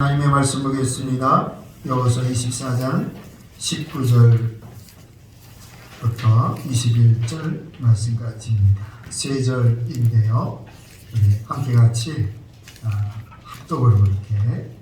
하나님의 말씀 보겠습니다. 여호수아 24장 19절부터 21절 말씀까지입니다. 세 절인데요. 우리 함께 같이 합독으로 이렇게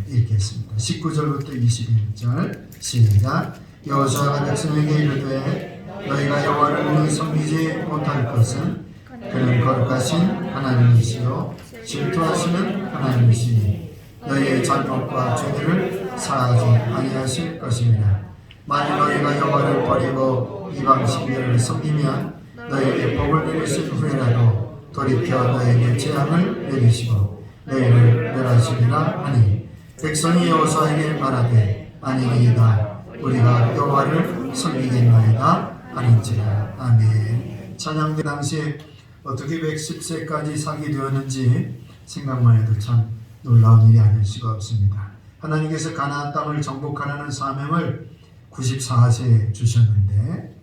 읽겠습니다. 19절부터 21절 시작. 여호수아가 백성에게 이르되 너희가 여호와를 섬기지 못할 것은 그는 거룩하신 하나님이시요 질투하시는 하나님이시니 너희의 잘못과 죄들을 사하지 아니하실 것입니다. 만일 너희가 여호와를 버리고 이방 신들을 섬기면 너희에게 복을 내리신 후에라도 돌이켜 너희에게 재앙을 내리시고 너희를 멸하시리라 하니 백성이 여호수아에게 말하되 아니니이다 우리가 여호와를 섬기겠나이다 하는지라. 아멘. 찬양대 당시에 어떻게 110세까지 살게 되었는지 생각만 해도 참 놀라운 일이 아닐 수가 없습니다. 하나님께서 가나안 땅을 정복하라는 사명을 94세에 주셨는데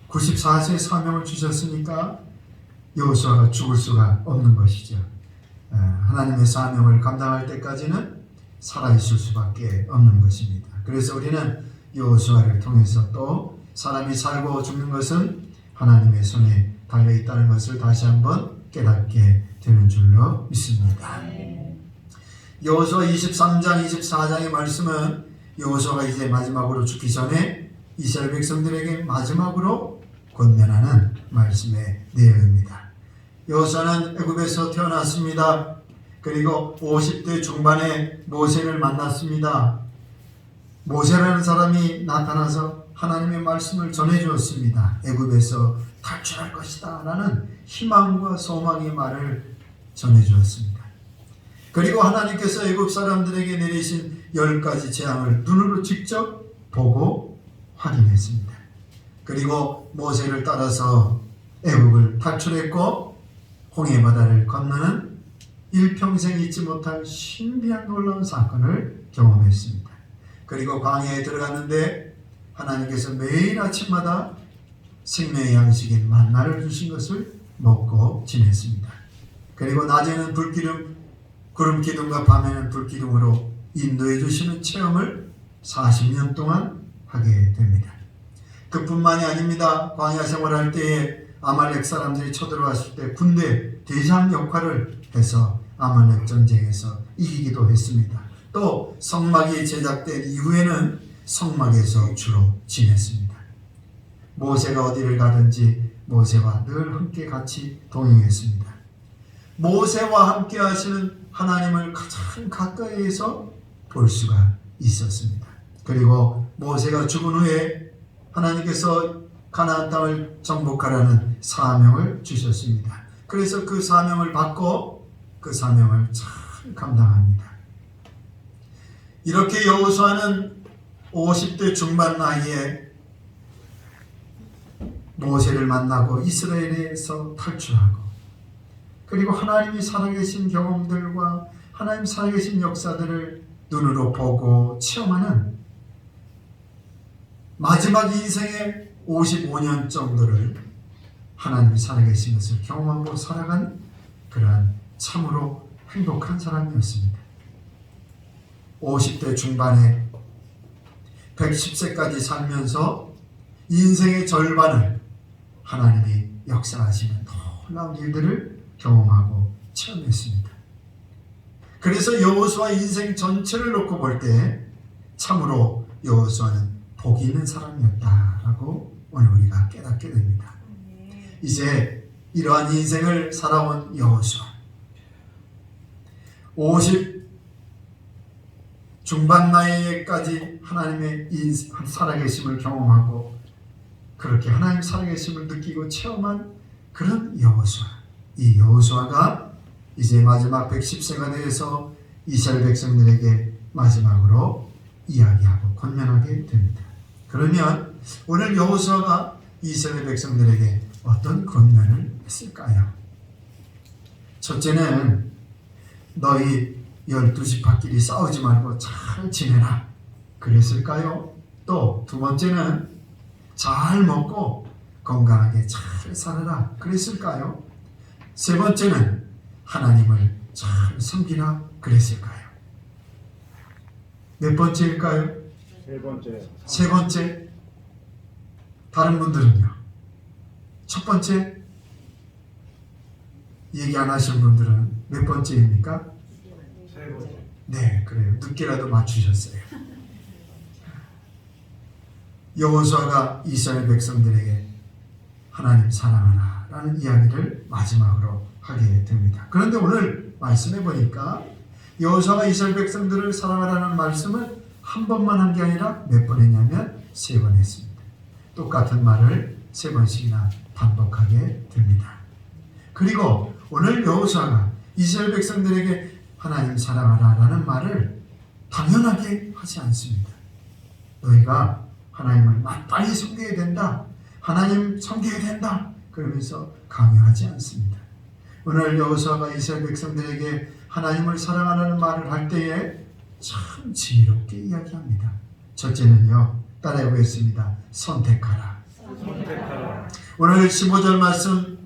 94세에 사명을 주셨으니까 여호수아가 죽을 수가 없는 것이죠. 하나님의 사명을 감당할 때까지는 살아있을 수밖에 없는 것입니다. 그래서 우리는 여호수아를 통해서 또 사람이 살고 죽는 것은 하나님의 손에 달려있다는 것을 다시 한번 깨닫게 되는 줄로 믿습니다. 여호수아 23장 24장의 말씀은 여호수아가 이제 마지막으로 죽기 전에 이스라엘 백성들에게 마지막으로 권면하는 말씀의 내용입니다. 여호수아는 애굽에서 태어났습니다. 그리고 50대 중반에 모세를 만났습니다. 모세라는 사람이 나타나서 하나님의 말씀을 전해주었습니다. 애굽에서 탈출할 것이다 라는 희망과 소망의 말을 전해주었습니다. 그리고 하나님께서 애굽 사람들에게 내리신 10가지 재앙을 눈으로 직접 보고 확인했습니다. 그리고 모세를 따라서 애굽을 탈출했고 홍해바다를 건너는 일평생 잊지 못할 신비한 놀라운 사건을 경험했습니다. 그리고 광야에 들어갔는데 하나님께서 매일 아침마다 생명의 양식인 만나를 주신 것을 먹고 지냈습니다. 그리고 낮에는 구름 기둥과 밤에는 불기둥으로 인도해 주시는 체험을 40년 동안 하게 됩니다. 그뿐만이 아닙니다. 광야 생활할 때에 아말렉 사람들이 쳐들어왔을 때 군대 대장 역할을 해서 아말렉 전쟁에서 이기기도 했습니다. 또 성막이 제작된 이후에는 성막에서 주로 지냈습니다. 모세가 어디를 가든지 모세와 늘 함께 같이 동행했습니다. 모세와 함께 하시는 하나님을 가장 가까이에서 볼 수가 있었습니다. 그리고 모세가 죽은 후에 하나님께서 가나안 땅을 정복하라는 사명을 주셨습니다. 그래서 그 사명을 받고 그 사명을 잘 감당합니다. 이렇게 여호수아는 50대 중반 나이에 모세를 만나고 이스라엘에서 탈출하고 그리고 하나님이 살아계신 경험들과 하나님 살아계신 역사들을 눈으로 보고 체험하는 마지막 인생의 55년 정도를 하나님이 살아계신 것을 경험하고 살아간 그러한 참으로 행복한 사람이었습니다. 50대 중반에 110세까지 살면서 인생의 절반을 하나님이 역사하시는 놀라운 일들을 경험하고 체험했습니다. 그래서 여호수아 인생 전체를 놓고 볼 때 참으로 여호수아는 복이 있는 사람이었다라고 오늘 우리가 깨닫게 됩니다. 이제 이러한 인생을 살아온 여호수아 50 중반 나이에까지 하나님의 살아계심을 경험하고 그렇게 하나님 살아계심을 느끼고 체험한 그런 여호수아, 이 여호수아가 이제 마지막 110세가 되어서 이스라엘 백성들에게 마지막으로 이야기하고 권면하게 됩니다. 그러면 오늘 여호수아가 이스라엘 백성들에게 어떤 권면을 했을까요? 첫째는 너희 12지파끼리 싸우지 말고 잘 지내라 그랬을까요? 또 두 번째는 잘 먹고 건강하게 잘 살아라 그랬을까요? 세 번째는 하나님을 잘 섬기라 그랬을까요? 몇 번째일까요? 세 번째. 세 번째. 다른 분들은요? 첫 번째? 얘기 안 하신 분들은 몇 번째입니까? 세 번째. 네, 그래요. 늦게라도 맞추셨어요. 여호수아가 이스라엘 백성들에게 하나님 사랑하라 라는 이야기를 마지막으로 하게 됩니다. 그런데 오늘 말씀해 보니까 여호수아가 이스라엘 백성들을 사랑하라는 말씀을 한 번만 한 게 아니라 몇 번 했냐면 세 번 했습니다. 똑같은 말을 세 번씩이나 반복하게 됩니다. 그리고 오늘 여호수아가 이스라엘 백성들에게 하나님 사랑하라 라는 말을 당연하게 하지 않습니다. 너희가 하나님을 마땅히 섬겨야 된다. 하나님 섬겨야 된다. 그러면서 강요하지 않습니다. 오늘 여호수아가 이스라엘 백성들에게 하나님을 사랑하라는 말을 할 때에 참 지혜롭게 이야기합니다. 첫째는요. 따라해 보겠습니다. 선택하라. 선택하라. 오늘 15절 말씀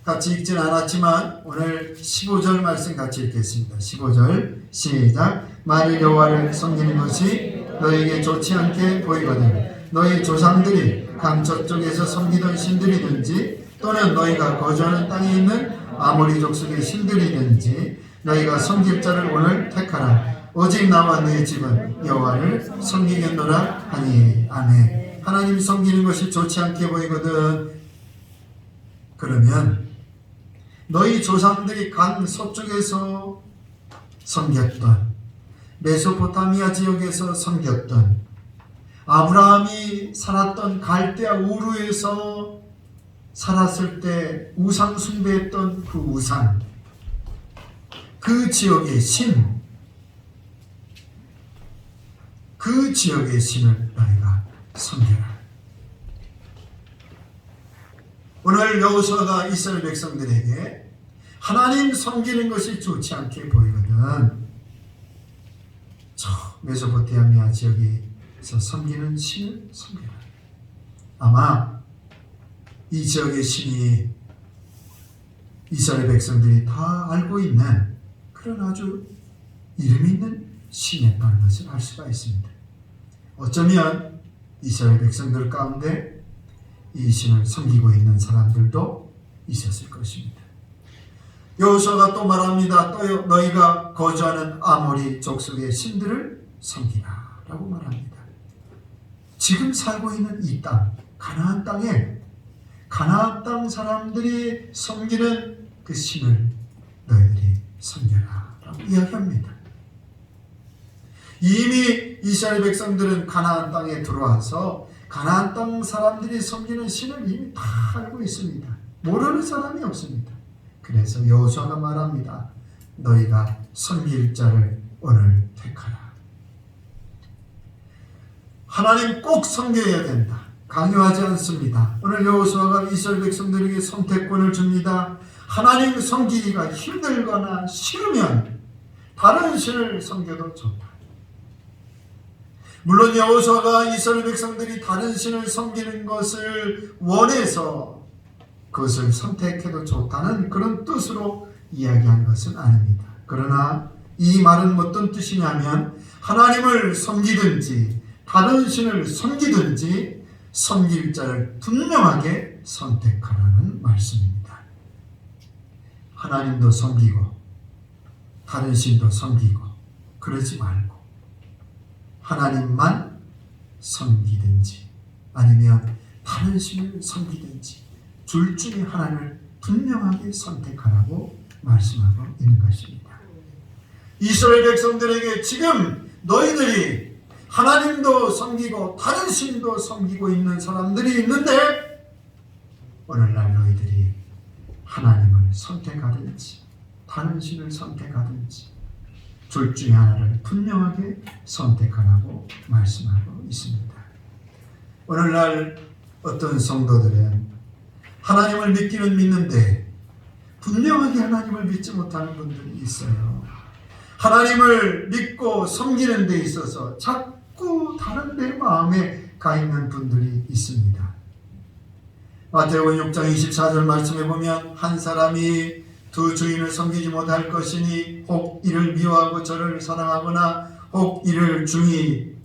같이 읽지는 않았지만 오늘 15절 말씀 같이 읽겠습니다. 15절 시작. 만일 여호와를 섬기는 것이 너에게 좋지 않게 보이거든 너희 조상들이 강 저쪽에서 섬기던 신들이든지 또는 너희가 거주하는 땅에 있는 아모리 족속의 신들이든지 너희가 섬길 자를 오늘 택하라. 오직 나와 너희 집은 여호와를 섬기겠노라 하니. 아멘. 하나님 섬기는 것이 좋지 않게 보이거든. 그러면 너희 조상들이 강 서쪽에서 섬겼던 메소포타미아 지역에서 섬겼던 아브라함이 살았던 갈대아 우르에서 살았을 때 우상 숭배했던 그 우상, 그 지역의 신, 그 지역의 신을 너희가 섬겨라. 오늘 여호수아가 이스라엘 백성들에게 하나님 섬기는 것이 좋지 않게 보이거든 저 메소포타미아 지역에서 섬기는 신을 섬겨라. 아마 이 지역의 신이 이스라엘 백성들이 다 알고 있는 그런 아주 이름 있는 신이었다는 것을 알 수가 있습니다. 어쩌면 이스라엘 백성들 가운데 이 신을 섬기고 있는 사람들도 있었을 것입니다. 여호수아가 또 말합니다. 또 너희가 거주하는 아모리 족속의 신들을 섬기라 라고 말합니다. 지금 살고 있는 이 땅, 가나안 땅에 가나안 땅 사람들이 섬기는 그 신을 너희들이 섬겨라 라고 이야기합니다. 이미 이스라엘 백성들은 가나안 땅에 들어와서 가나안 땅 사람들이 섬기는 신을 이미 다 알고 있습니다. 모르는 사람이 없습니다. 그래서 여호수아가 말합니다. 너희가 섬길 자를 오늘 택하라. 하나님 꼭 섬겨야 된다. 강요하지 않습니다. 오늘 여호수아가 이스라엘 백성들에게 선택권을 줍니다. 하나님 섬기기가 힘들거나 싫으면 다른 신을 섬겨도 좋다. 물론 여호수아가 이스라엘 백성들이 다른 신을 섬기는 것을 원해서 그것을 선택해도 좋다는 그런 뜻으로 이야기한 것은 아닙니다. 그러나 이 말은 어떤 뜻이냐면 하나님을 섬기든지 다른 신을 섬기든지 섬길 자를 분명하게 선택하라는 말씀입니다. 하나님도 섬기고 다른 신도 섬기고 그러지 말고 하나님만 섬기든지 아니면 다른 신을 섬기든지 둘 중에 하나를 분명하게 선택하라고 말씀하고 있는 것입니다. 이스라엘 백성들에게 지금 너희들이 하나님도 섬기고 다른 신도 섬기고 있는 사람들이 있는데 오늘날 너희들이 하나님을 선택하든지 다른 신을 선택하든지 둘 중에 하나를 분명하게 선택하라고 말씀하고 있습니다. 오늘날 어떤 성도들은 하나님을 믿기는 믿는데 분명하게 하나님을 믿지 못하는 분들이 있어요. 하나님을 믿고 섬기는 데 있어서 자꾸 다른 데 마음에 가 있는 분들이 있습니다. 마태복음 6장 24절 말씀에 보면 한 사람이 두 주인을 섬기지 못할 것이니 혹 이를 미워하고 저를 사랑하거나 혹 이를 중히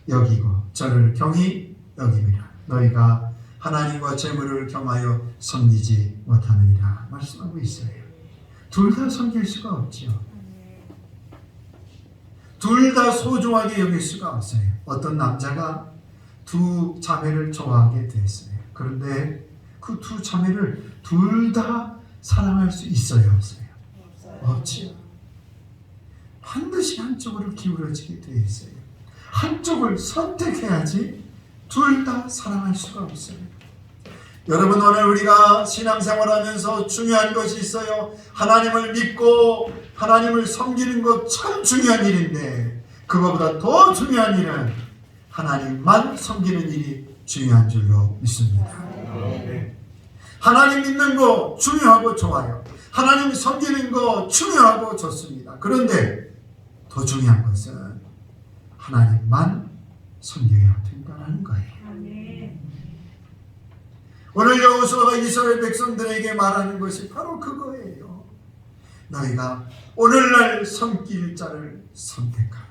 여기고 저를 경히 여김이라. 너희가 하나님과 재물을 겸하여 섬기지 못하느니라 말씀하고 있어요. 둘 다 섬길 수가 없죠. 둘 다 소중하게 여길 수가 없어요. 어떤 남자가 두 자매를 좋아하게 됐어요. 그런데 그 두 자매를 둘 다 사랑할 수 있어요, 없어요? 없지요. 반드시 한쪽으로 기울어지게 되어 있어요. 한쪽을 선택해야지 둘 다 사랑할 수가 없어요. 여러분, 오늘 우리가 신앙생활하면서 중요한 것이 있어요. 하나님을 믿고 하나님을 섬기는 것 참 중요한 일인데 그거보다 더 중요한 일은 하나님만 섬기는 일이 중요한 줄로 믿습니다. 하나님 믿는 거 중요하고 좋아요. 하나님 섬기는 거 중요하고 좋습니다. 그런데 더 중요한 것은 하나님만 섬겨야 된다는 거예요. 오늘 여호수아가 이스라엘 백성들에게 말하는 것이 바로 그거예요. 너희가 오늘날 섬길 자를 선택하라.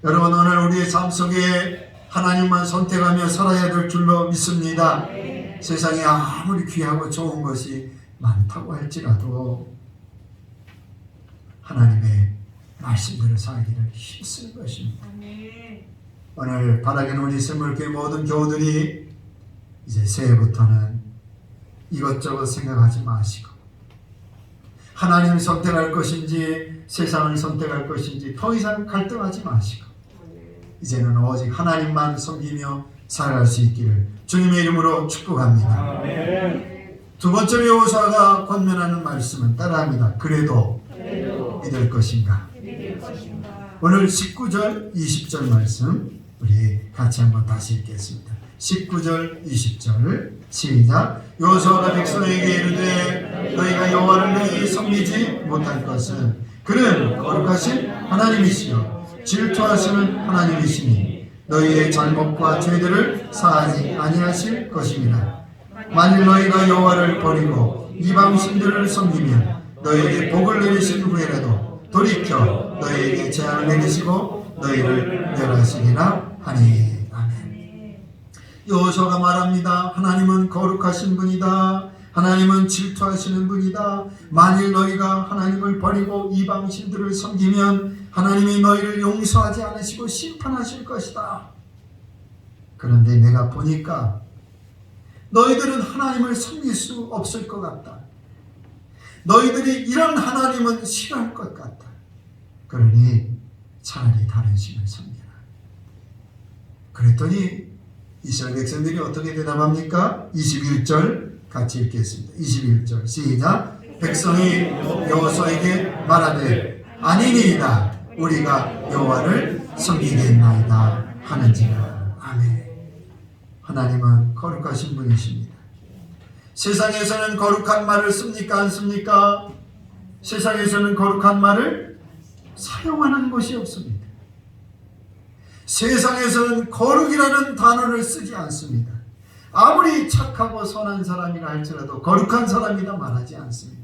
여러분, 오늘 우리의 삶 속에 하나님만 선택하며 살아야 될 줄로 믿습니다. 세상에 아무리 귀하고 좋은 것이 많다고 할지라도 하나님의 말씀대로 살기를 힘쓸 것입니다. 오늘 바닥에 놓은 스물교회 모든 교우들이 이제 새해부터는 이것저것 생각하지 마시고 하나님을 선택할 것인지 세상을 선택할 것인지 더 이상 갈등하지 마시고 이제는 오직 하나님만 섬기며 살아갈 수 있기를 주님의 이름으로 축복합니다. 두 번째 여호수아가 권면하는 말씀은 따라합니다. 그래도 믿을 것인가? 오늘 19절 20절 말씀 우리 같이 한번 다시 읽겠습니다. 19절 20절 시작. 여호수아가 백성에게 이르되 너희가 여호와를 능히 섬기지 못할 것은 그는 거룩하신 하나님이시요 질투하시는 하나님이시니 너희의 잘못과 죄들을 사하지 아니하실 것입니다. 만일 너희가 여호와를 버리고 이방 신들을 섬기면 너희에게 복을 내리신 후에라도 돌이켜 너희에게 재앙을 내리시고 너희를 멸하시리라 하니. 여호수아가 말합니다. 하나님은 거룩하신 분이다. 하나님은 질투하시는 분이다. 만일 너희가 하나님을 버리고 이방 신들을 섬기면 하나님이 너희를 용서하지 않으시고 심판하실 것이다. 그런데 내가 보니까 너희들은 하나님을 섬길 수 없을 것 같다. 너희들이 이런 하나님은 싫어할 것 같다. 그러니 차라리 다른 신을 섬겨라. 그랬더니 이스라엘 백성들이 어떻게 대답합니까? 21절 같이 읽겠습니다. 21절 시작. 백성이 여호수아에게 말하되 아니니이다. 우리가 여호와를 섬기겠나이다 하는지라. 아멘. 하나님은 거룩하신 분이십니다. 세상에서는 거룩한 말을 씁니까? 안 씁니까? 세상에서는 거룩한 말을 사용하는 것이 없습니다. 세상에서는 거룩이라는 단어를 쓰지 않습니다. 아무리 착하고 선한 사람이라 할지라도 거룩한 사람이라 말하지 않습니다.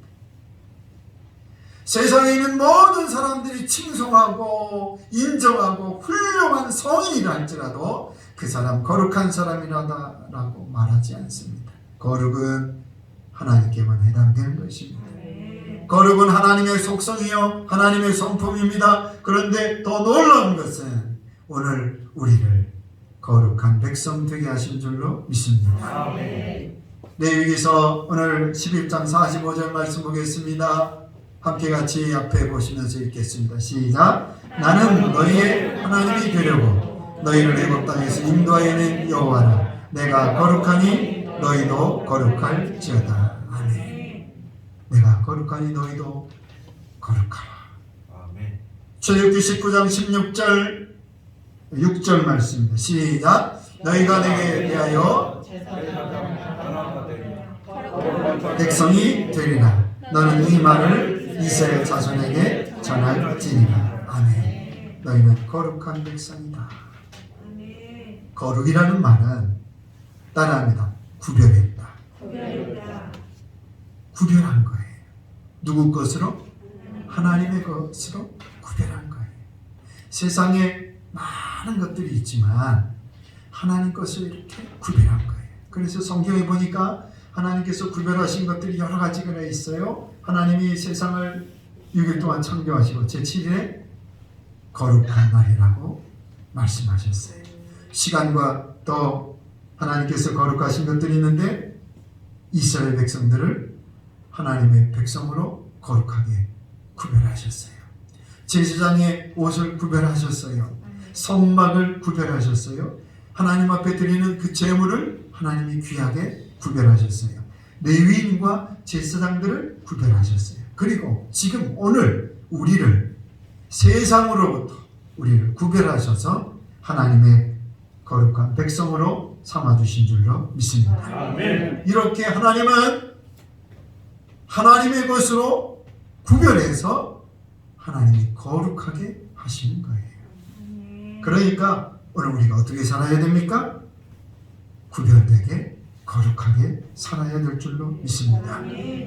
세상에 있는 모든 사람들이 칭송하고 인정하고 훌륭한 성인이라 할지라도 그 사람 거룩한 사람이라고 말하지 않습니다. 거룩은 하나님께만 해당되는 것입니다. 거룩은 하나님의 속성이요 하나님의 성품입니다. 그런데 더 놀라운 것은 오늘 우리를 거룩한 백성 되게 하신 줄로 믿습니다. 레위기서 오늘 11장 45절 말씀 보겠습니다. 함께 같이 앞에 보시면서 읽겠습니다. 시작. 나는 너희의 하나님이 되려고 너희를 애굽 땅에서 인도하여낸 여호와라. 내가 거룩하니 너희도 거룩할지어다. 아멘. 내가 거룩하니 너희도 거룩하라. 아멘. 출애굽기 19장 16절 6절 말씀입니다. 시작. 너희가 내게 대하여 백성이 되리라. 너는 이 말을 이스라엘 자손에게 전할지니라. 아멘. 너희는 거룩한 백성이다. 거룩이라는 말은 따라합니다. 구별했다. 구별한 거예요. 누구 것으로? 하나님의 것으로 구별한 거예요. 세상에 많은 것들이 있지만 하나님 것을 이렇게 구별한 거예요. 그래서 성경에 보니까 하나님께서 구별하신 것들이 여러 가지가 있어요. 하나님이 세상을 6일 동안 창조하시고 제7일에 거룩한 날이라고 말씀하셨어요. 시간과 또 하나님께서 거룩하신 것들이 있는데 이스라엘 백성들을 하나님의 백성으로 거룩하게 구별하셨어요. 제사장의 옷을 구별하셨어요. 성막을 구별하셨어요. 하나님 앞에 드리는 그 제물을 하나님이 귀하게 구별하셨어요. 레위인과 제사장들을 구별하셨어요. 그리고 지금 오늘 우리를 세상으로부터 우리를 구별하셔서 하나님의 거룩한 백성으로 삼아주신 줄로 믿습니다. 아멘. 이렇게 하나님은 하나님의 것으로 구별해서 하나님이 거룩하게 하시는 거예요. 그러니까 오늘 우리가 어떻게 살아야 됩니까? 구별되게 거룩하게 살아야 될 줄로 믿습니다.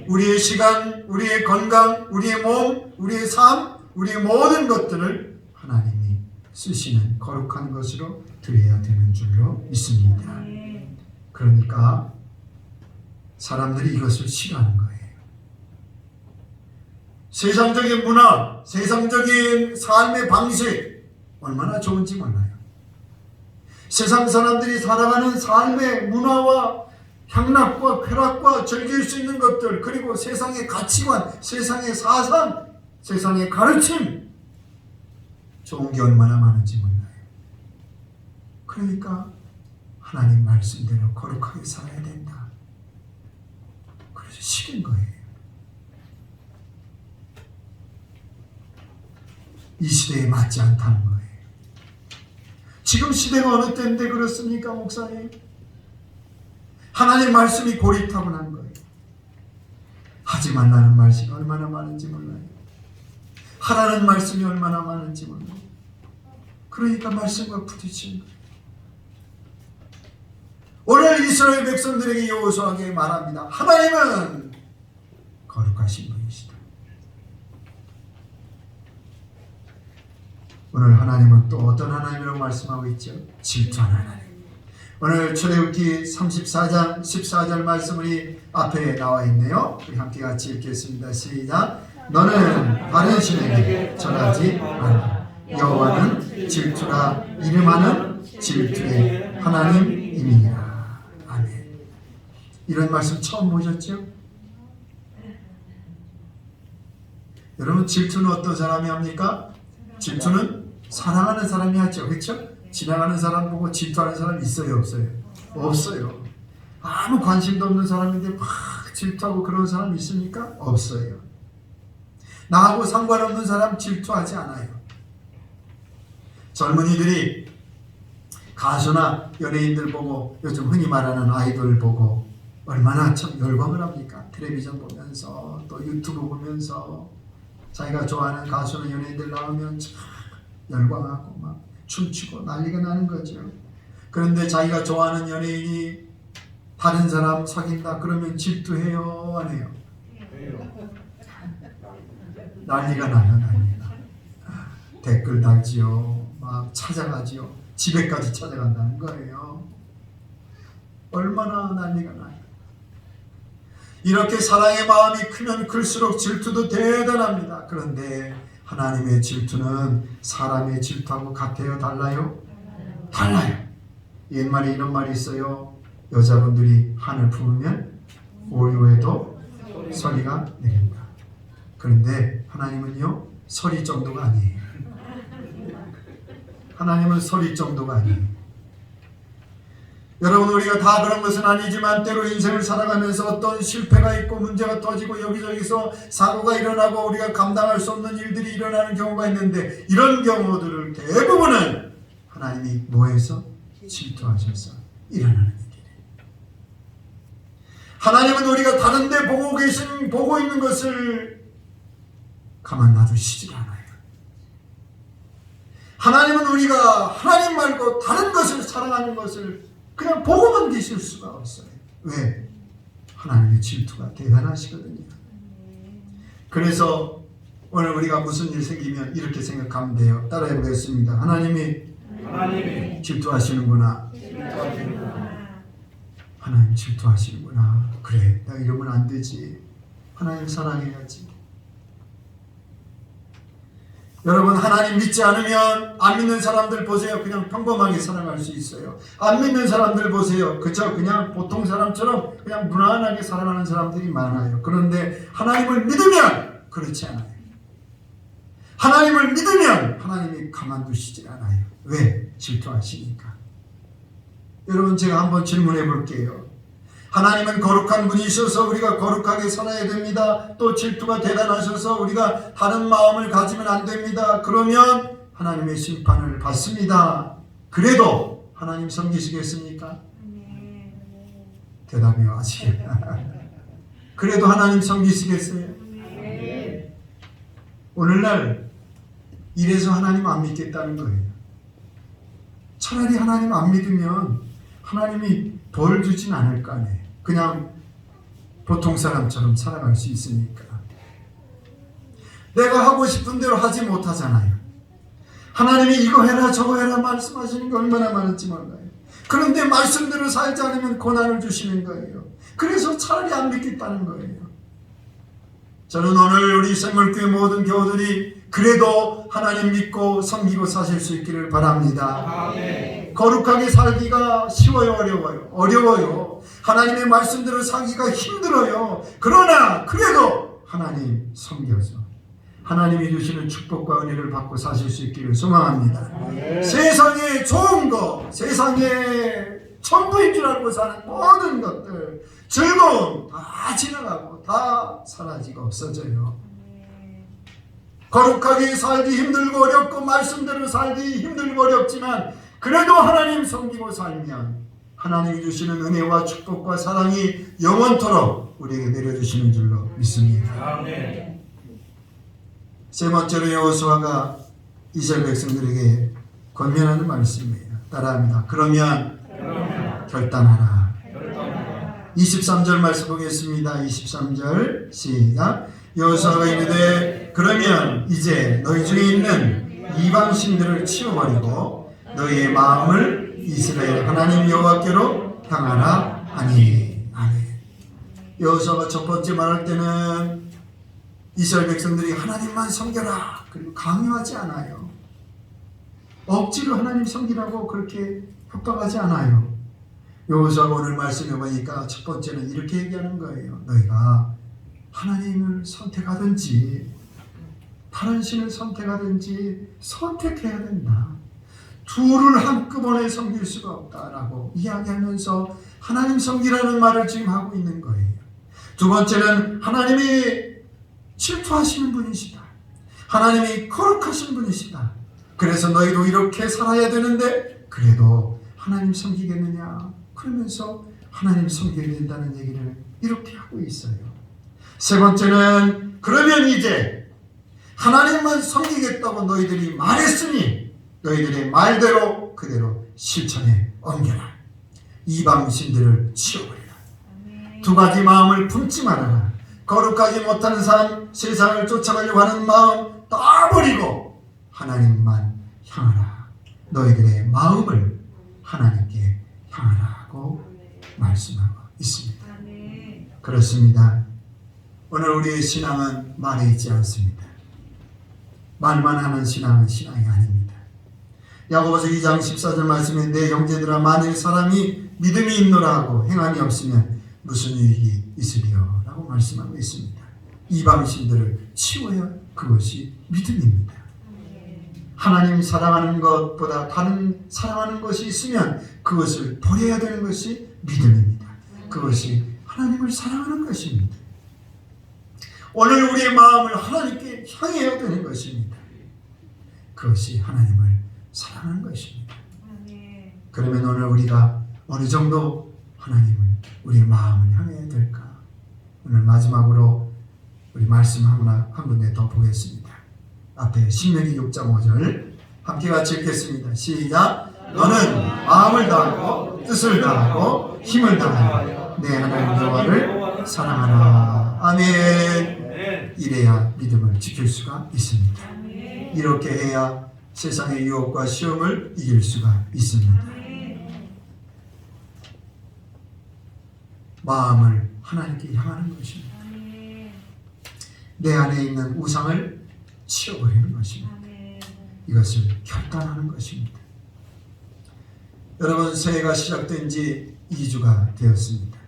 우리의 시간, 우리의 건강, 우리의 몸, 우리의 삶, 우리의 모든 것들을 하나님이 쓰시는 거룩한 것으로 드려야 되는 줄로 믿습니다. 그러니까 사람들이 이것을 싫어하는 거예요. 세상적인 문화, 세상적인 삶의 방식 얼마나 좋은지 몰라요. 세상 사람들이 살아가는 삶의 문화와 향락과 쾌락과 즐길 수 있는 것들, 그리고 세상의 가치관, 세상의 사상, 세상의 가르침, 좋은 게 얼마나 많은지 몰라요. 그러니까 하나님 말씀대로 거룩하게 살아야 된다. 그래서 싫은 거예요. 이 시대에 맞지 않다는 거예요. 지금 시대가 어느 때인데 그렇습니까, 목사님? 하나님 말씀이 고리타분한 거예요. 하지 말라는 말씀이 얼마나 많은지 몰라요. 하라는 말씀이 얼마나 많은지 몰라요. 그러니까 말씀과 부딪히는 거예요. 오늘 이스라엘 백성들에게 여호수아에게 말합니다. 하나님은 거룩하신 분이시다. 오늘 하나님은 또 어떤 하나님이라고 말씀하고 있죠? 질투하는 하나님. 오늘 출애굽기 34장 14절 말씀이 앞에 나와 있네요. 우리 함께 같이 읽겠습니다. 시작. 너는 다른 신에게 절하지 말라. 여호와는 질투라 이름하는 질투의 하나님이니라. 아멘. 이런 말씀 처음 보셨죠? 여러분, 질투는 어떤 사람이 합니까? 질투는 사랑하는 사람이 하죠. 그렇죠? 지나가는 사람 보고 질투하는 사람 있어요, 없어요? 없어요. 아무 관심도 없는 사람인데 막 질투하고 그런 사람 있습니까? 없어요. 나하고 상관없는 사람 질투하지 않아요. 젊은이들이 가수나 연예인들 보고, 요즘 흔히 말하는 아이돌 보고 얼마나 참 열광을 합니까? 텔레비전 보면서 또 유튜브 보면서 자기가 좋아하는 가수나 연예인들 나오면 참 열광하고 막 춤추고 난리가 나는 거죠. 그런데 자기가 좋아하는 연예인이 다른 사람 사귄다 그러면 질투해요, 안 해요? 난리가 나요, 난리가. 댓글 달지요, 막 찾아가지요, 집에까지 찾아간다는 거예요. 얼마나 난리가 나요. 이렇게 사랑의 마음이 크면 클수록 질투도 대단합니다. 그런데 하나님의 질투는 사람의 질투하고 같아요? 달라요? 달라요. 옛말에 이런 말이 있어요. 여자분들이 한을 품으면 오유에도 서리가 내린다. 그런데 하나님은요, 서리 정도가 아니에요. 하나님은 서리 정도가 아니에요. 여러분, 우리가 다 그런 것은 아니지만 때로 인생을 살아가면서 어떤 실패가 있고 문제가 터지고 여기저기서 사고가 일어나고 우리가 감당할 수 없는 일들이 일어나는 경우가 있는데, 이런 경우들을 대부분은 하나님이 뭐해서? 질투하셔서 일어나는 일이에요. 하나님은 우리가 다른 데 보고 있는 것을 가만 놔두시질 않아요. 하나님은 우리가 하나님 말고 다른 것을 사랑하는 것을 그냥 보고만 계실 수가 없어요. 왜? 하나님의 질투가 대단하시거든요. 그래서 오늘 우리가 무슨 일 생기면 이렇게 생각하면 돼요. 따라해 보겠습니다. 하나님이 질투하시는구나. 하나님 질투하시는구나. 그래, 나 이러면 안 되지. 하나님 사랑해야지. 여러분, 하나님 믿지 않으면 안 믿는 사람들 보세요. 그냥 평범하게 살아갈 수 있어요. 안 믿는 사람들 보세요. 그저 그냥 보통 사람처럼 그냥 무난하게 살아가는 사람들이 많아요. 그런데 하나님을 믿으면 그렇지 않아요. 하나님을 믿으면 하나님이 가만두시지 않아요. 왜? 질투하시니까. 여러분, 제가 한번 질문해 볼게요. 하나님은 거룩한 분이셔서 우리가 거룩하게 살아야 됩니다. 또 질투가 대단하셔서 우리가 다른 마음을 가지면 안 됩니다. 그러면 하나님의 심판을 받습니다. 그래도 하나님 섬기시겠습니까? 대답이 아직 그래도 하나님 섬기시겠어요? 오늘날 이래서 하나님 안 믿겠다는 거예요. 차라리 하나님 안 믿으면 하나님이 벌 주진 않을 거 아니에요. 그냥 보통 사람처럼 살아갈 수 있으니까. 내가 하고 싶은 대로 하지 못하잖아요. 하나님이 이거 해라 저거 해라 말씀하시는 게 얼마나 많은지 몰라요. 그런데 말씀대로 살지 않으면 고난을 주시는 거예요. 그래서 차라리 안 믿겠다는 거예요. 저는 오늘 우리 생물교회 모든 교우들이 그래도 하나님 믿고 섬기고 사실 수 있기를 바랍니다. 아멘. 거룩하게 살기가 쉬워요, 어려워요? 어려워요. 하나님의 말씀대로 살기가 힘들어요. 그러나 그래도 하나님 섬겨서 하나님이 주시는 축복과 은혜를 받고 사실 수 있기를 소망합니다. 아멘. 세상에 좋은 거, 세상에 전부인 줄 알고 사는 모든 것들, 즐거움 다 지나가고 다 사라지고 없어져요. 거룩하게 살기 힘들고 어렵고 말씀대로 살기 힘들고 어렵지만 그래도 하나님 섬기고 살면 하나님이 주시는 은혜와 축복과 사랑이 영원토록 우리에게 내려주시는 줄로 믿습니다. 아멘. 세 번째로 여호수아가 이스라엘 백성들에게 권면하는 말씀이에요. 따라합니다. 그러면 결단하라. 23절 말씀 보겠습니다. 23절 시작. 여호수아가 이르되 그러면 이제 너희 중에 있는 이방신들을 치워버리고 너희의 마음을 이스라엘 하나님 여호와께로 향하라 하니. 아멘. 여호수아가 첫 번째 말할 때는 이스라엘 백성들이 하나님만 섬겨라 그리고 강요하지 않아요. 억지로 하나님 섬기라고 그렇게 협박하지 않아요. 여호수아가 오늘 말씀해 보니까 첫 번째는 이렇게 얘기하는 거예요. 너희가 하나님을 선택하든지 다른 신을 선택하든지 선택해야 된다. 둘을 한꺼번에 섬길 수가 없다라고 이야기하면서 하나님 섬기라는 말을 지금 하고 있는 거예요. 두 번째는 하나님이 질투하시는 분이시다. 하나님이 거룩하신 분이시다. 그래서 너희도 이렇게 살아야 되는데 그래도 하나님 섬기겠느냐? 그러면서 하나님 섬겨야 된다는 얘기를 이렇게 하고 있어요. 세 번째는 그러면 이제 하나님만 섬기겠다고 너희들이 말했으니 너희들의 말대로 그대로 실천에 옮겨라. 이방신들을 치워버리라. 두 가지 마음을 품지 말아라. 거룩하지 못하는 삶, 세상을 쫓아가려고 하는 마음 다 버리고 하나님만 향하라. 너희들의 마음을 하나님께 향하라고 말씀하고 있습니다. 그렇습니다. 오늘 우리의 신앙은 말에 있지 않습니다. 말만 하는 신앙은 신앙이 아닙니다. 야고보서 2장 14절 말씀에 내 형제들아 만일 사람이 믿음이 있노라 하고 행함이 없으면 무슨 유익이 있으리요 라고 말씀하고 있습니다. 이방신들을 치워야 그것이 믿음입니다. 하나님 사랑하는 것보다 다른 사랑하는 것이 있으면 그것을 버려야 되는 것이 믿음입니다. 그것이 하나님을 사랑하는 것입니다. 오늘 우리의 마음을 하나님께 향해야 되는 것입니다. 그것이 하나님을 사랑하는 것입니다. 그러면 오늘 우리가 어느 정도 하나님을 우리의 마음을 향해야 될까? 오늘 마지막으로 우리 말씀 한 군데 더 보겠습니다. 앞에 신명기 6장 5절 함께 같이 읽겠습니다. 시작. 너는 마음을 다하고 뜻을 다하고 힘을 다하여 내 하나님 여호와를 사랑하라. 아멘. 이래야 믿음을 지킬 수가 있습니다. 이렇게 해야 세상의 유혹과 시험을 이길 수가 있습니다. 마음을 하나님께 향하는 것입니다. 내 안에 있는 우상을 치워버리는 것입니다. 이것을 결단하는 것입니다. 여러분, 새해가 시작된 지 2주가 되었습니다.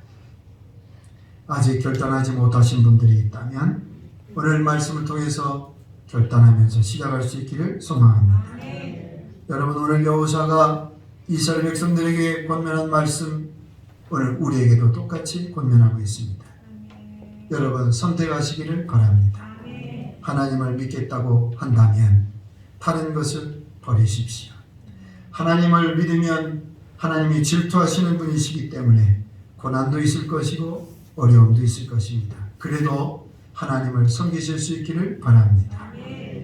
아직 결단하지 못하신 분들이 있다면 오늘 말씀을 통해서 결단하면서 시작할 수 있기를 소망합니다. 여러분, 오늘 여호사가 이스라엘 백성들에게 권면한 말씀, 오늘 우리에게도 똑같이 권면하고 있습니다. 여러분, 선택하시기를 바랍니다. 하나님을 믿겠다고 한다면 다른 것을 버리십시오. 하나님을 믿으면 하나님이 질투하시는 분이시기 때문에 고난도 있을 것이고 어려움도 있을 것입니다. 그래도 하나님을 섬기실 수 있기를 바랍니다.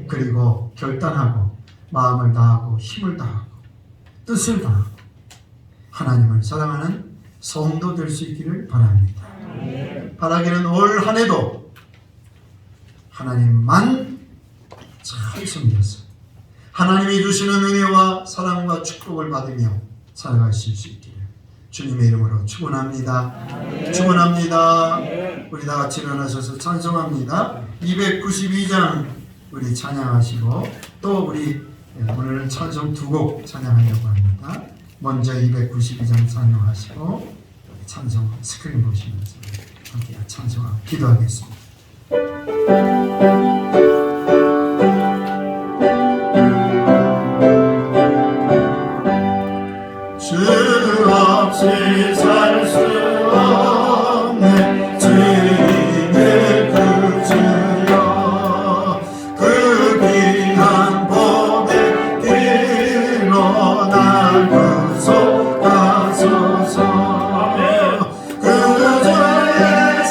그리고 결단하고 마음을 다하고 힘을 다하고 뜻을 다하고 하나님을 사랑하는 성도 될 수 있기를 바랍니다. 바라기는 올 한 해도 하나님만 잘 섬겨서 하나님이 주시는 은혜와 사랑과 축복을 받으며 살아가실 수 있기를 주님의 이름으로 축원합니다. 축원합니다. 우리 다 같이 일어나셔서 찬송합니다. 292장 우리 찬양하시고 또 우리 오늘은 찬송 2곡 찬양하려고 합니다. 먼저 292장 찬양하시고 찬송 스크린 보시면서 함께 찬송하고 기도하겠습니다. 주 없이 살 수 없네 주님의 구주여 그 귀한 보배 길로 날 구속하소서 구주의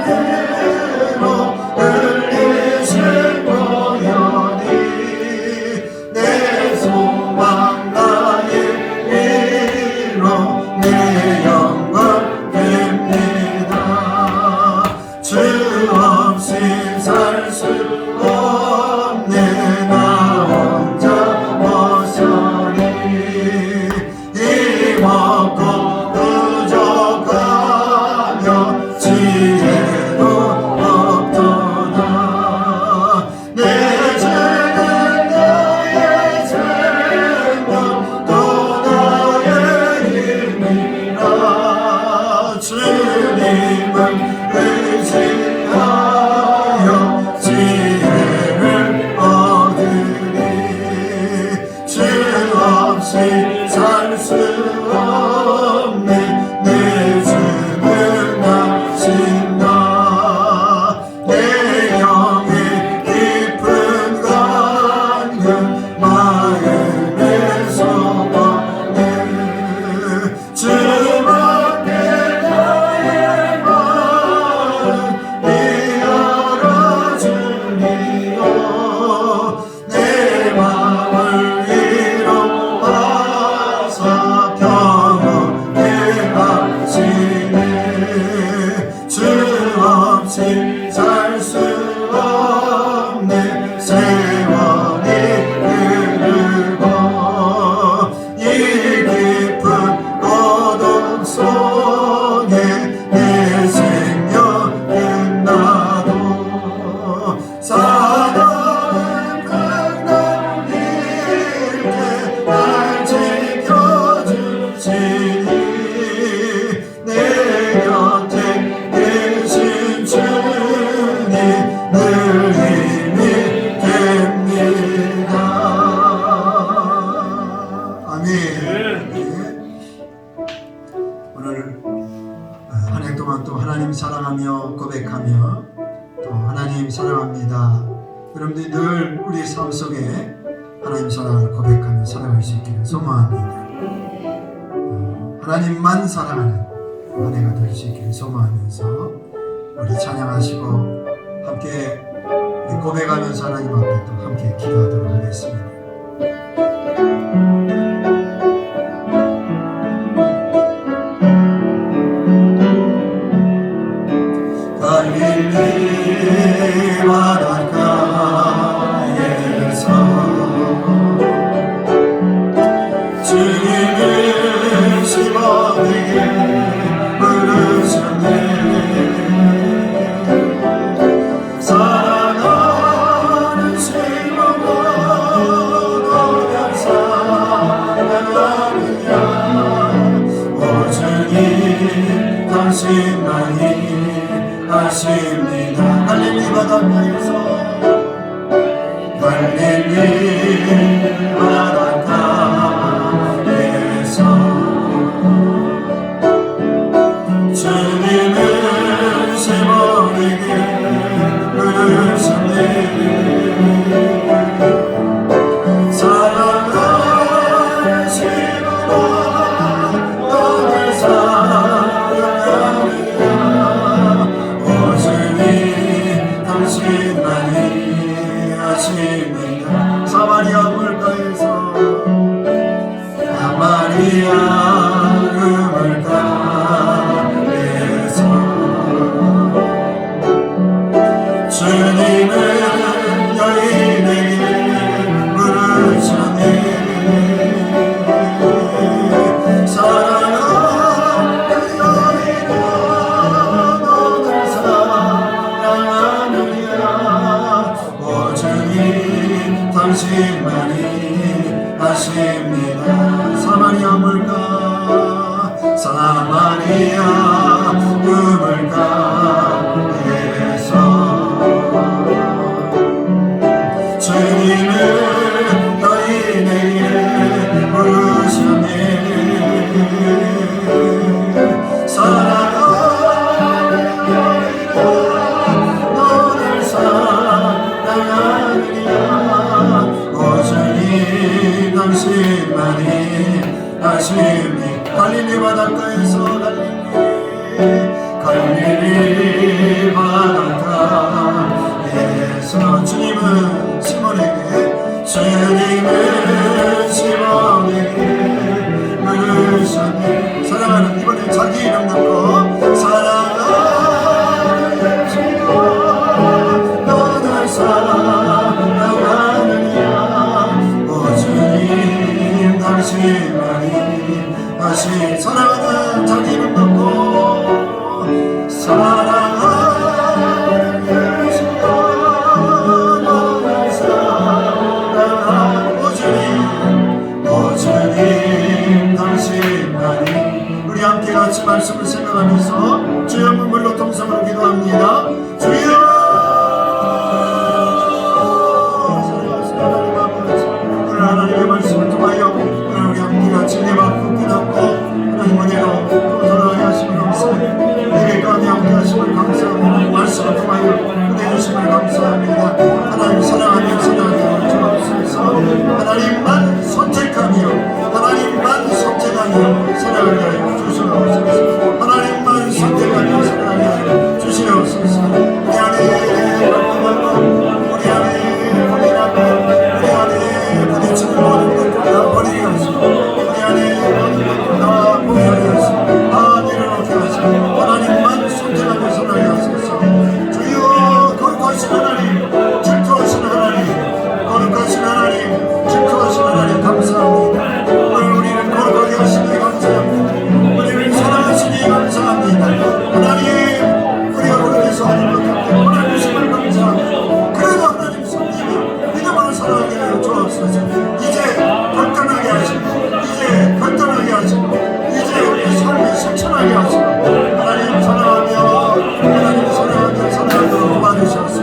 사랑으로 흘리신 보혈이 내 소망 내 영광 됩니다. 주 없이 살 수 없네 나 혼자 벗어니 힘없고 부족하며 지혜도 없도다 내 죄는 나의 생명 또 주님을 의지하여 지혜를 얻으리 주 없이 살 수 없네 내 주는 나신다 내 영의 깊은 간금 마음의 소원을 주밖에 내 마음을 이루어서 경험해 하시네 주 없이 살 수 없네 세월이 흐르고 이 깊은 어둠 속에 내 생명 끝나도 사랑은 강남일게 날 지켜주시니 내 곁에 계신 주님 늘 힘이 됩니다. 아멘. 오늘 한 해 동안 또 하나님 사랑하며 고백하며 또 하나님 사랑합니다. 여러분들이 늘 우리의 삶 속에 하나님 사랑을 고백하며 살아갈 수 있기를 소망합니다. 하나님만 사랑하는 한 해가 될 수 있기를 소망하면서 우리 찬양하시고 함께 우리 고백하면서 하나님 앞에 또 함께 기도하도록 하겠습니다. 갈릴리 마리아 우물가에서 주님은 여인에게 물으셨네. 사랑하는 여인아 너를 사랑하느냐. 오 주님 당신만이 아십니다. 사마리아 물가 사마리아 우물가에서 주님은 여인에게 부르셨네. 사랑하는 여인아 너를 사랑하느냐. 오 주님 당신만이 아십니. 갈릴리 바닷가에서 갈릴리 바닷가에서 주님은 시몬에게 물으셨네. 사랑하는 이번에 자기 이름 넣고 사랑하는 시몬 너를 사랑하느냐. 오 주님 당신만이 다시 사랑하는 자기 이름 넣고 사랑하는 시몬 너를 사랑하는 오 주님 당신만이. 우리 함께 같이 말씀을 생각하면서 주여 문물로 통성으로 기도합니다. 주여 오늘 하나님의 말씀을 통하여 오늘 우리 함께 같이 내받고 기도하고 하나님 은혜로 또 돌아가게 하심을 감사합니다. 우리 가운데 함께 하심을 감사합니다. 말씀을 통하여 은혜 주심을 감사합니다. 하나님 사랑하며 사랑하며 주옵소서. 하나님만 선택하며 하나님만 선택하며 사랑하게 하여 주시옵소서. 하나님만 선택하며 사랑하게 하여 주시옵소서. 우리 안에 말씀하고 우리 안에 고민하고 우리 안에 부딪히는 모든 것들 다 버리게 하시고 우리 안에 모든 것들 다 포기하게 하시고 다 내려놓게 하시고 하나님만 선택하며 사랑하게 하소서. 주여 거룩하신 하나님 질투하신 하나님 거룩하신 하나님 질투하신 하나님 감사합니다. 오늘 우리는 거룩하게 하시니 감사합니다. 우리를 사랑하시니 감사합니다. 하나님 우리가 그렇게서 하는 것 같게 보내주심을 감사합니다. 그래도 하나님 성님이 믿음으로 사랑하게 하여 주옵소서. 이제 결단하게 하시고 이제 결단하게 하시고 이제 우리 삶을 실천하게 하시고 하나님 사랑하며 하나님 사랑하며 사랑하도록 도와주시옵소서.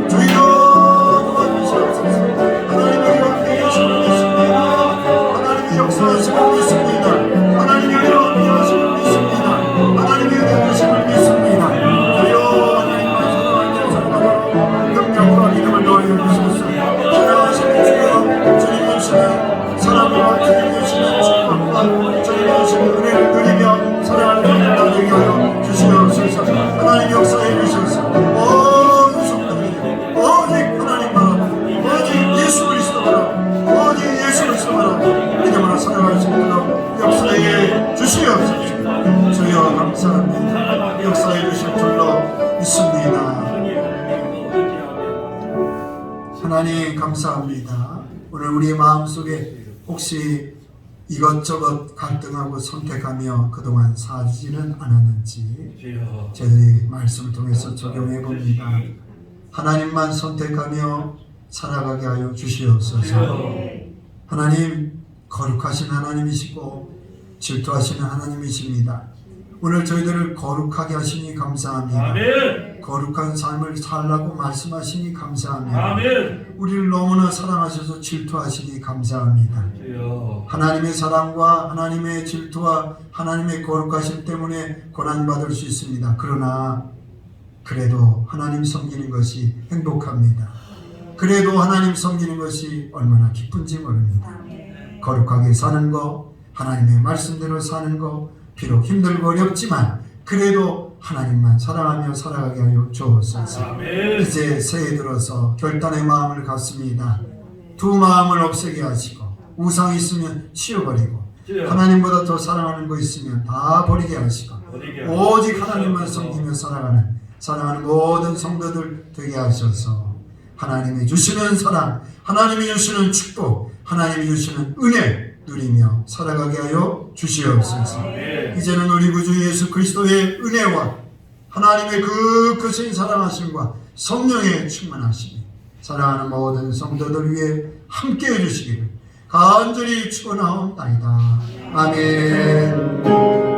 주여 도와주시옵소서. 하나님의 함께 계심을 믿습니다. 하나님의 역사하심을 믿습니다. 하나님의 은혜로 함께하심을 믿습니다. 하나님의 은혜 주심을 믿습니다. 주여 하나님만 사랑하며 사랑하도록 능력으로 믿음을 더하여 주소서. 사랑하시는 주여 주님 주시는 사랑과 주님 주시는 축복과 주님 주시는 은혜를 누리며 사랑하는 믿음 되게 하여 주시옵소서. 하나님 역사해 주셔서 온 성도들이 오직 하나님만 오직 예수 그리스도만 오직 예수 그리스도만 믿음으로 살아갈 수 있도록 역사해 주시옵소서. 주여 감사합니다. 역사해 주실 줄로 믿습니다. 하나님 감사합니다. 오늘 우리의 마음속에 혹시 이것저것 갈등하고 선택하며 그동안 살지는 않았는지 저희들이 말씀을 통해서 적용해 봅니다. 하나님만 선택하며 살아가게 하여 주시옵소서. 하나님 거룩하신 하나님이시고 질투하시는 하나님이십니다. 오늘 저희들을 거룩하게 하시니 감사합니다. 아멘. 거룩한 삶을 살라고 말씀하시니 감사합니다. 아멘. 우리를 너무나 사랑하셔서 질투하시니 감사합니다. 하나님의 사랑과 하나님의 질투와 하나님의 거룩하심 때문에 고난받을 수 있습니다. 그러나 그래도 하나님 섬기는 것이 행복합니다. 그래도 하나님 섬기는 것이 얼마나 기쁜지 모릅니다. 거룩하게 사는 거, 하나님의 말씀대로 사는 거, 비록 힘들고 어렵지만 그래도 하나님만 사랑하며 살아가게 하여 주옵소서. 이제 새해 들어서 결단의 마음을 갖습니다. 두 마음을 없애게 하시고 우상 있으면 치워버리고 주여. 하나님보다 더 사랑하는 거 있으면 다 버리게 하시고 버리게 오직 하시옵소서. 하나님만 섬기며 사랑하는 모든 성도들 되게 하셔서 하나님이 주시는 사랑, 하나님이 주시는 축복, 하나님이 주시는 은혜 누리며 살아가게 하여 주시옵소서. 네. 이제는 우리 구주 예수 그리스도의 은혜와 하나님의 그 크신 사랑하심과 성령의 충만하심이 사랑하는 모든 성도들 위해 함께해 주시기를 간절히 축원하옵나이다. 아멘.